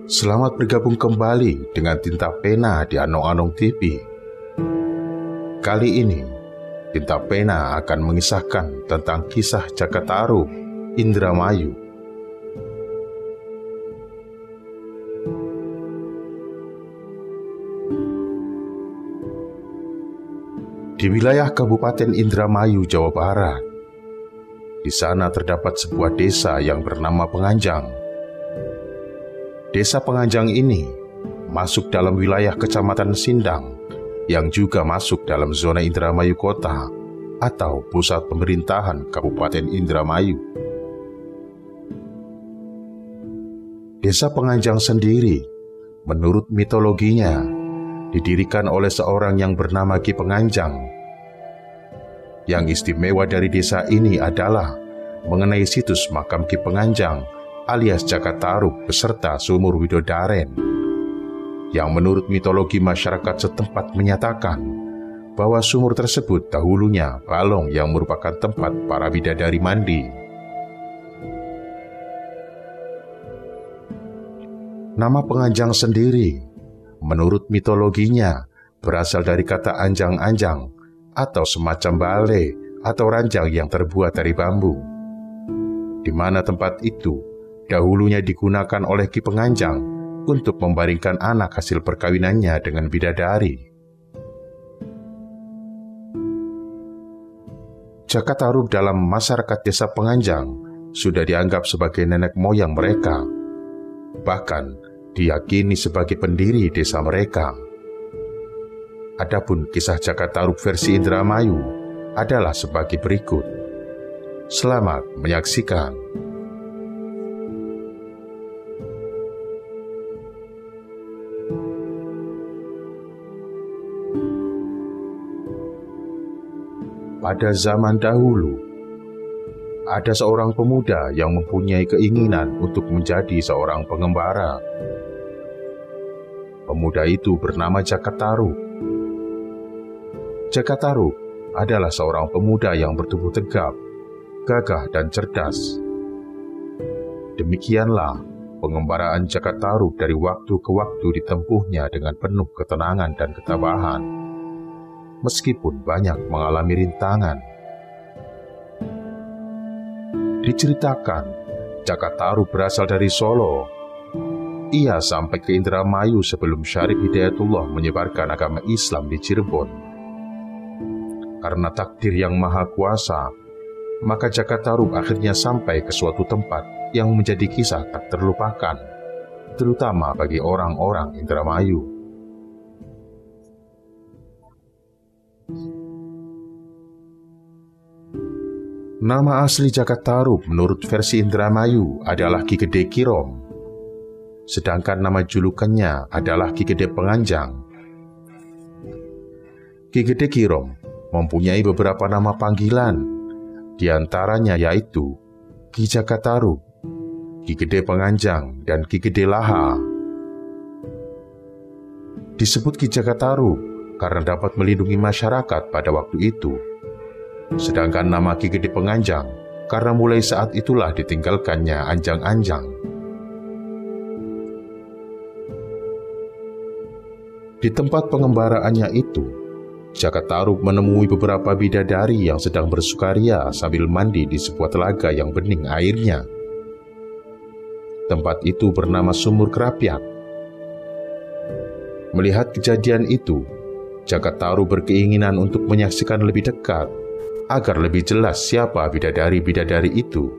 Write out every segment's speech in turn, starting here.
Selamat bergabung kembali dengan Tinta Pena di Anong-Anong TV. Kali ini, Tinta Pena akan mengisahkan tentang kisah Jakatarup Indramayu. Di wilayah Kabupaten Indramayu, Jawa Barat, di sana terdapat sebuah desa yang bernama Penganjang. Desa Penganjang ini masuk dalam wilayah Kecamatan Sindang yang juga masuk dalam zona Indramayu Kota atau pusat pemerintahan Kabupaten Indramayu. Desa Penganjang sendiri, menurut mitologinya, didirikan oleh seorang yang bernama Ki Penganjang. Yang istimewa dari desa ini adalah mengenai situs makam Ki Penganjang alias Jakatarup beserta sumur Widodaren, yang menurut mitologi masyarakat setempat menyatakan bahwa sumur tersebut dahulunya balong yang merupakan tempat para bidadari mandi. Nama Penganjang sendiri, menurut mitologinya, berasal dari kata anjang-anjang atau semacam bale atau ranjang yang terbuat dari bambu, di mana tempat itu dahulunya digunakan oleh Ki Penganjang untuk membaringkan anak hasil perkawinannya dengan bidadari. Jakatarup dalam masyarakat desa Penganjang sudah dianggap sebagai nenek moyang mereka, bahkan diyakini sebagai pendiri desa mereka. Adapun kisah Jakatarup versi Indramayu adalah sebagai berikut. Selamat menyaksikan. Pada zaman dahulu, ada seorang pemuda yang mempunyai keinginan untuk menjadi seorang pengembara. Pemuda itu bernama Jakatarup. Jakatarup adalah seorang pemuda yang bertubuh tegap, gagah dan cerdas. Demikianlah pengembaraan Jakatarup dari waktu ke waktu ditempuhnya dengan penuh ketenangan dan ketabahan, meskipun banyak mengalami rintangan. Diceritakan, Jakatarup berasal dari Solo. Ia sampai ke Indramayu sebelum Syarif Hidayatullah menyebarkan agama Islam di Cirebon. Karena takdir yang maha kuasa, maka Jakatarup akhirnya sampai ke suatu tempat yang menjadi kisah tak terlupakan, terutama bagi orang-orang Indramayu. Nama asli Jakatarup menurut versi Indramayu adalah Ki Gede Kirom, sedangkan nama julukannya adalah Ki Gede Penganjang. Ki Gede Kirom mempunyai beberapa nama panggilan, di antaranya yaitu Ki Jakatarup, Ki Gede Penganjang, dan Ki Gede Laha. Disebut Ki Jakatarup karena dapat melindungi masyarakat pada waktu itu. Sedangkan nama Ki Gede Penganjang karena mulai saat itulah ditinggalkannya anjang-anjang. Di tempat pengembaraannya itu, Jakatarup menemui beberapa bidadari yang sedang bersukaria sambil mandi di sebuah telaga yang bening airnya. Tempat itu bernama Sumur Kerapiak. Melihat kejadian itu, Jakatarup berkeinginan untuk menyaksikan lebih dekat agar lebih jelas siapa bidadari-bidadari itu.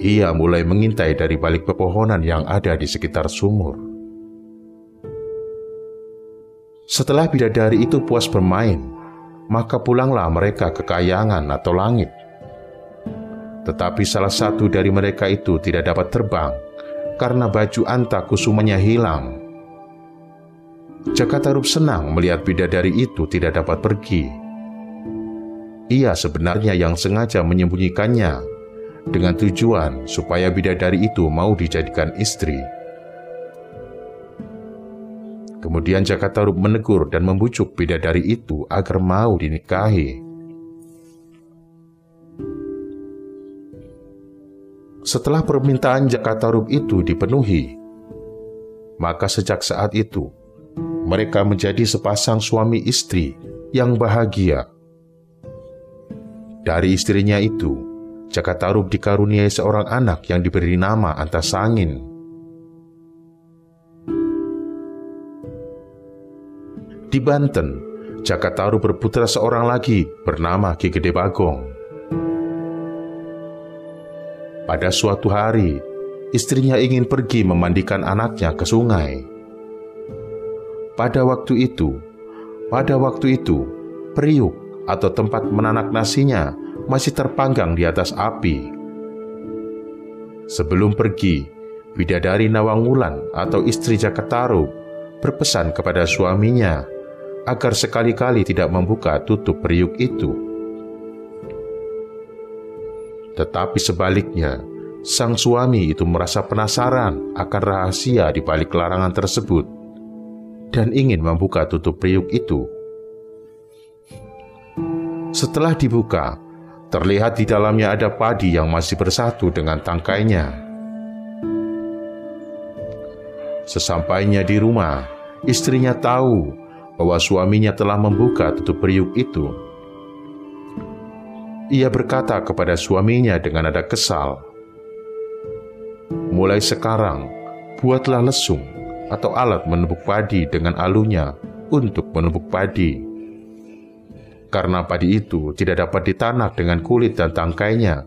Ia mulai mengintai dari balik pepohonan yang ada di sekitar sumur. Setelah bidadari itu puas bermain, maka pulanglah mereka ke kayangan atau langit. Tetapi salah satu dari mereka itu tidak dapat terbang karena baju antakusumanya hilang. Jakatarup senang melihat bidadari itu tidak dapat pergi. Ia sebenarnya yang sengaja menyembunyikannya dengan tujuan supaya bidadari itu mau dijadikan istri. Kemudian Jakatarup menegur dan membujuk bidadari itu agar mau dinikahi. Setelah permintaan Jakatarub itu dipenuhi, maka sejak saat itu mereka menjadi sepasang suami istri yang bahagia. Dari istrinya itu, Jakatarub dikaruniai seorang anak yang diberi nama Antasangin. Di Banten, Jakatarub berputra seorang lagi bernama Ki Gede Bagong. Pada suatu hari, istrinya ingin pergi memandikan anaknya ke sungai. Pada waktu itu, periuk atau tempat menanak nasinya masih terpanggang di atas api. Sebelum pergi, bidadari Nawangwulan atau istri Jakatarub berpesan kepada suaminya agar sekali-kali tidak membuka tutup periuk itu. Tetapi sebaliknya, sang suami itu merasa penasaran akan rahasia di balik larangan tersebut dan ingin membuka tutup periuk itu. Setelah dibuka, terlihat di dalamnya ada padi yang masih bersatu dengan tangkainya. Sesampainya di rumah, istrinya tahu bahwa suaminya telah membuka tutup periuk itu. Ia berkata kepada suaminya dengan nada kesal, "Mulai sekarang, buatlah lesung atau alat menumbuk padi dengan alunya untuk menumbuk padi. Karena padi itu tidak dapat ditanak dengan kulit dan tangkainya,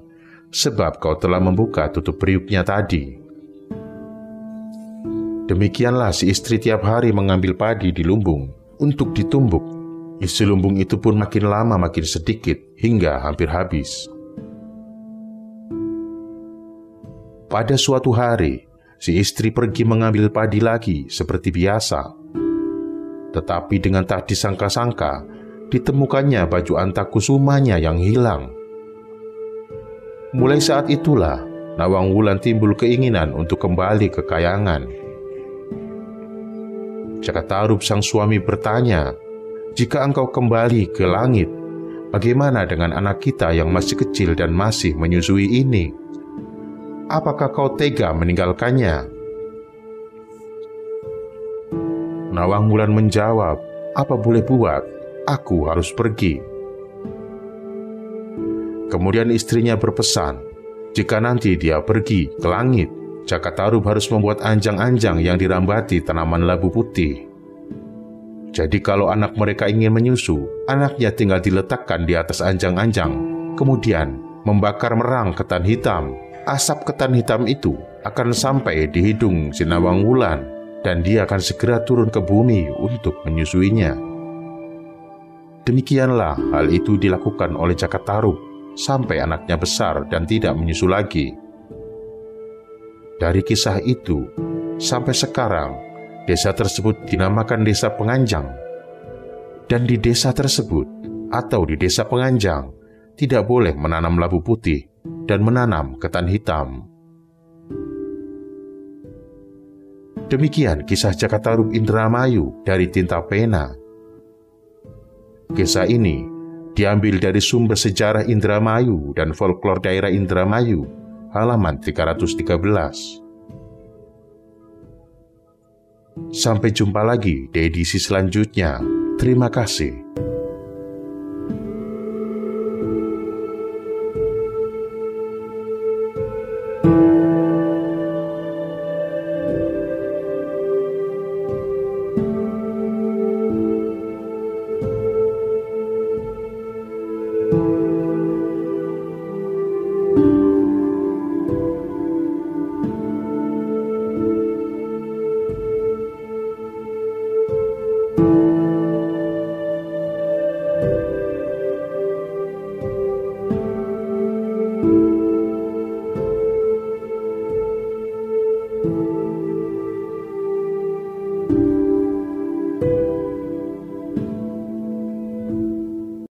sebab kau telah membuka tutup periuknya tadi." Demikianlah si istri tiap hari mengambil padi di lumbung untuk ditumbuk. Isi lumbung itu pun makin lama makin sedikit hingga hampir habis. Pada suatu hari, si istri pergi mengambil padi lagi seperti biasa. Tetapi dengan tak disangka-sangka, ditemukannya baju antakusumanya yang hilang. Mulai saat itulah, Nawangwulan timbul keinginan untuk kembali ke kayangan. Jakatarub sang suami bertanya, "Jika engkau kembali ke langit, bagaimana dengan anak kita yang masih kecil dan masih menyusui ini? Apakah kau tega meninggalkannya?" Nawangwulan menjawab, "Apa boleh buat, aku harus pergi." Kemudian istrinya berpesan, jika nanti dia pergi ke langit, Jakatarub harus membuat anjang-anjang yang dirambati tanaman labu putih. Jadi kalau anak mereka ingin menyusu, anaknya tinggal diletakkan di atas anjang-anjang, kemudian membakar merang ketan hitam. Asap ketan hitam itu akan sampai di hidung si Nawangwulan, dan dia akan segera turun ke bumi untuk menyusuinya. Demikianlah hal itu dilakukan oleh Jakatarub sampai anaknya besar dan tidak menyusu lagi. Dari kisah itu, sampai sekarang, desa tersebut dinamakan Desa Penganjang. Dan di desa tersebut, atau di desa Penganjang, tidak boleh menanam labu putih dan menanam ketan hitam. Demikian kisah Jakatarub Indramayu dari tinta pena. Kisah ini diambil dari sumber sejarah Indramayu dan folklor daerah Indramayu, halaman 313. Sampai jumpa lagi di edisi selanjutnya. Terima kasih.